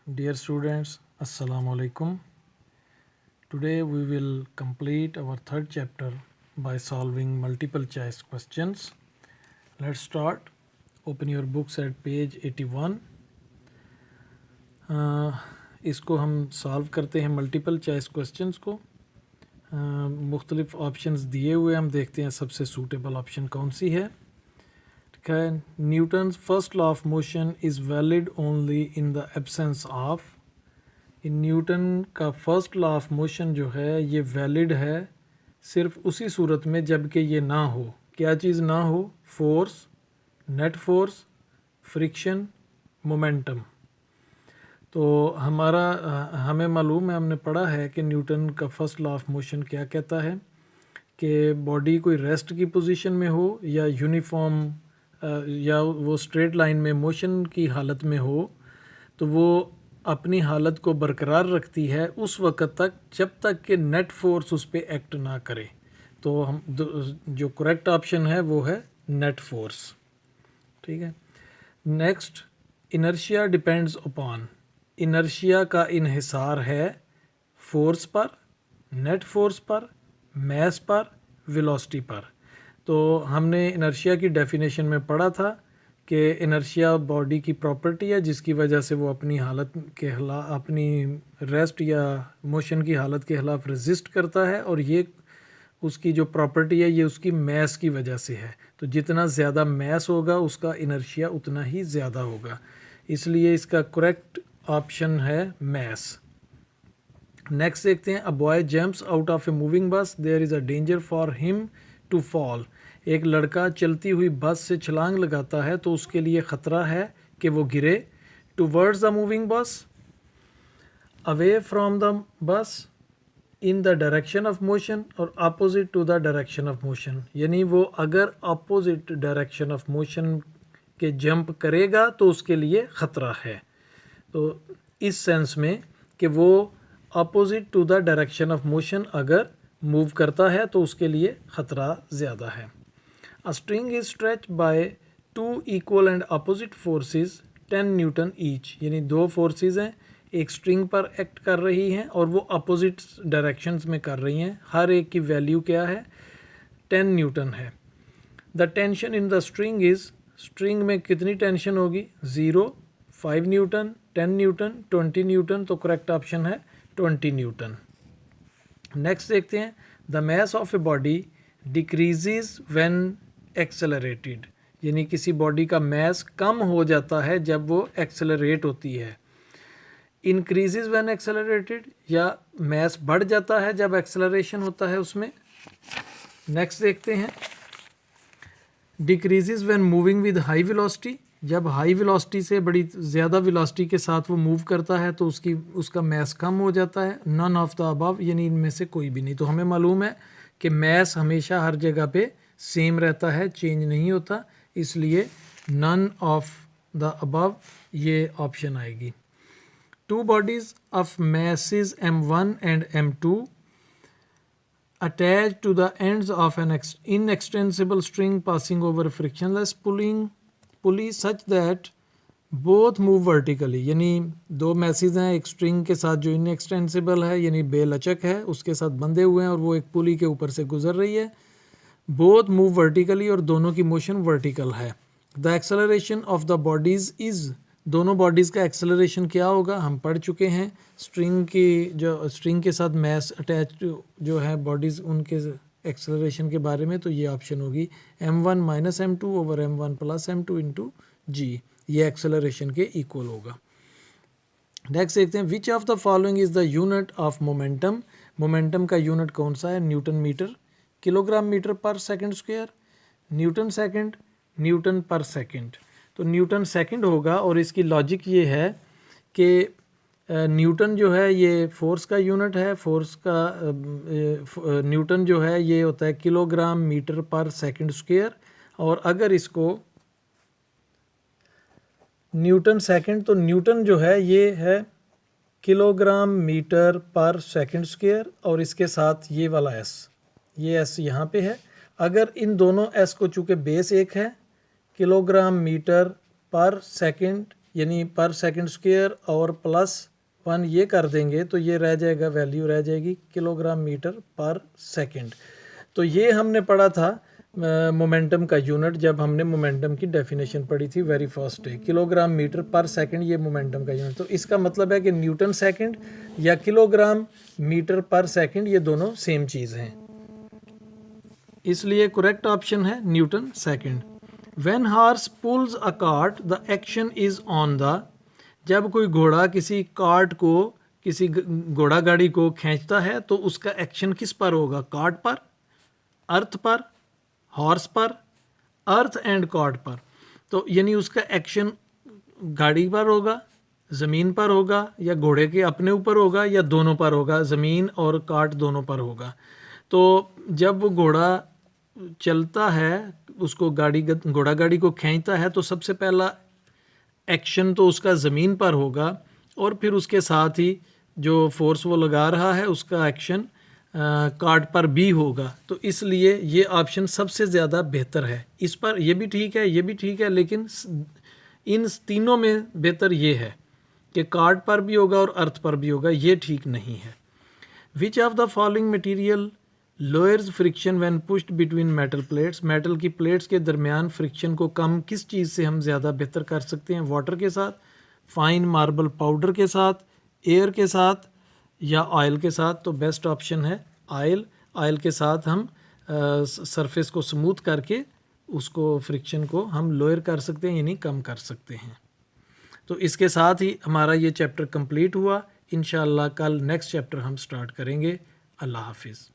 Dear students, Assalamu alaikum. Today we will complete our third chapter by solving multiple choice questions. Let's start. Open your books at page 81. इसको हम solve करते हैं multiple choice questions को. मुख्तलिफ options दिए हुए हम देखते हैं सबसे सूटेबल ऑप्शन कौन सी है. ठीक है. Newton's first law of motion is valid only in the absence of. Newton का फर्स्ट लॉ ऑफ मोशन जो है ये वैलिड है सिर्फ उसी सूरत में जबकि ये ना हो. क्या चीज़ ना हो? Force, net force, friction, momentum. तो हमें मालूम है, हमने पढ़ा है कि न्यूटन का फर्स्ट लॉ ऑफ मोशन क्या कहता है कि बॉडी कोई रेस्ट की पोजीशन में हो या यूनिफॉर्म या वो स्ट्रेट लाइन में मोशन की हालत में हो तो वो अपनी हालत को बरकरार रखती है उस वक़्त तक जब तक कि नेट फोर्स उस पर एक्ट ना करे. तो हम जो करेक्ट ऑप्शन है वो है नेट फोर्स. ठीक है. Next, inertia depends upon. Inertia का इन्हिसार है फोर्स पर, नेट फोर्स पर, मास पर, वेलोसिटी पर. तो हमने इनर्शिया की डेफिनेशन में पढ़ा था कि इनर्शिया बॉडी की प्रॉपर्टी है जिसकी वजह से वो अपनी हालत के खिलाफ, अपनी रेस्ट या मोशन की हालत के खिलाफ रेजिस्ट करता है, और ये उसकी जो प्रॉपर्टी है ये उसकी मैस की वजह से है. तो जितना ज़्यादा मैस होगा उसका इनर्शिया उतना ही ज़्यादा होगा. इसलिए इसका करेक्ट ऑप्शन है मैस. नेक्स्ट देखते हैं. A boy jumps out of a moving bus, there is a danger for him to fall. एक लड़का चलती हुई बस से छलांग लगाता है तो उसके लिए ख़तरा है कि वो गिरे. Towards the moving bus, away from the bus, in the direction of motion, और opposite to the direction of motion. यानी वो अगर अपोजिट डायरेक्शन ऑफ मोशन के जंप करेगा तो उसके लिए ख़तरा है. तो इस सेंस में कि वो opposite to the direction of motion अगर मूव करता है तो उसके लिए ख़तरा ज़्यादा है. A string is stretched by two equal and opposite forces 10 Newton each. यानी दो फोर्सेस हैं, एक स्ट्रिंग पर एक्ट कर रही हैं और वो अपोजिट डायरेक्शंस में कर रही हैं. हर एक की वैल्यू क्या है? 10 न्यूटन है. The tension in the string is. String में कितनी टेंशन होगी? 0, 5 न्यूटन, 10 न्यूटन, 20 न्यूटन. तो करेक्ट ऑप्शन है 20 न्यूटन. नेक्स्ट देखते हैं. The mass of a body decreases when accelerated. यानी किसी बॉडी का मास कम हो जाता है जब वो एक्सेलरेट होती है. इंक्रीजेज व्हेन एक्सेलरेटेड, या मास बढ़ जाता है जब एक्सेलरेशन होता है उसमें. नेक्स्ट देखते हैं. Decreases when moving with high velocity. जब हाई वेलोसिटी से बड़ी ज़्यादा वेलोसिटी के साथ वो मूव करता है तो उसका मास कम हो जाता है. नन ऑफ द अबव, यानी इनमें से कोई भी नहीं. तो हमें मालूम है कि मास हमेशा हर जगह पे सेम रहता है, चेंज नहीं होता. इसलिए नन ऑफ द अबव ये ऑप्शन आएगी. To bodies of masses m1 and m2 attached to the ends of an inextensible string passing over a frictionless pulley such that both move vertically. यानी दो message हैं, एक string के साथ जो inextensible है यानी बेलचक है उसके साथ बंधे हुए हैं और वो एक पुली के ऊपर से गुजर रही है. बोथ मूव वर्टिकली, और दोनों की मोशन वर्टिकल है. The acceleration of the bodies is. दोनों बॉडीज़ का एक्सेलरेशन क्या होगा हम पढ़ चुके हैं. स्ट्रिंग के साथ मैस अटैच जो है बॉडीज़ उनके एक्सेलरेशन के बारे में, तो ये ऑप्शन होगी m1 minus m2 over m1 plus m2 into g. ये एक्सेलरेशन के इक्वल होगा. नेक्स्ट देखते हैं. Which of the following is the unit of momentum. Momentum का यूनिट कौन सा है? Newton metre, kilogram metre per second square, newton second, newton per second. तो न्यूटन सेकंड होगा. और इसकी लॉजिक ये है कि न्यूटन जो है ये फोर्स का यूनिट है. फोर्स का न्यूटन जो है ये होता है kilogram metre per second square. और अगर इसको न्यूटन सेकंड, तो न्यूटन जो है ये है kilogram metre per second square, और इसके साथ ये वाला एस, ये एस यहाँ पे है. अगर इन दोनों एस को चूँकि बेस एक है, किलोग्राम मीटर पर सेकंड यानी पर सेकंड स्क्वायर और +1 ये कर देंगे तो ये रह जाएगा, वैल्यू रह जाएगी किलोग्राम मीटर पर सेकंड। तो ये हमने पढ़ा था मोमेंटम का यूनिट जब हमने मोमेंटम की डेफिनेशन पढ़ी थी very first day. Kilogram metre per second ये मोमेंटम का यूनिट। तो इसका मतलब है कि न्यूटन सेकंड या किलोग्राम मीटर पर सेकंड ये दोनों सेम चीज़ हैं, इसलिए करेक्ट ऑप्शन है newton second. When horse pulls a cart the action is on the, जब कोई घोड़ा किसी कार्ट को, किसी घोड़ा गाड़ी को खींचता है तो उसका एक्शन किस पर होगा? कार्ट पर, अर्थ पर, हॉर्स पर, अर्थ एंड कार्ट पर। तो यानी उसका एक्शन गाड़ी पर होगा, ज़मीन पर होगा, या घोड़े के अपने ऊपर होगा, या दोनों पर होगा, ज़मीन और कार्ट दोनों पर होगा। तो जब वो घोड़ा चलता है, उसको घोड़ा गाड़ी को खींचता है तो सबसे पहला एक्शन तो उसका ज़मीन पर होगा, और फिर उसके साथ ही जो फोर्स वो लगा रहा है उसका एक्शन कार्ट पर भी होगा। तो इसलिए ये ऑप्शन सबसे ज़्यादा बेहतर है। इस पर ये भी ठीक है, ये भी ठीक है, लेकिन इन तीनों में बेहतर ये है कि कार्ट पर भी होगा और अर्थ पर भी होगा, ये ठीक नहीं है। विच of the following material lowers friction when pushed between metal plates, metal की प्लेट्स के दरमियान फ्रिक्शन को कम किस चीज़ से हम ज़्यादा बेहतर कर सकते हैं? वाटर के साथ, फाइन मार्बल पाउडर के साथ, एयर के साथ, या ऑयल के साथ? तो बेस्ट ऑप्शन है ऑयल। ऑयल के साथ हम सरफेस को स्मूथ करके उसको फ्रिक्शन को हम लोअर कर सकते हैं, यानी कम कर सकते हैं। तो इसके साथ ही हमारा ये चैप्टर कंप्लीट हुआ। इंशाअल्लाह कल नेक्स्ट चैप्टर हम स्टार्ट करेंगे। अल्लाह हाफिज़।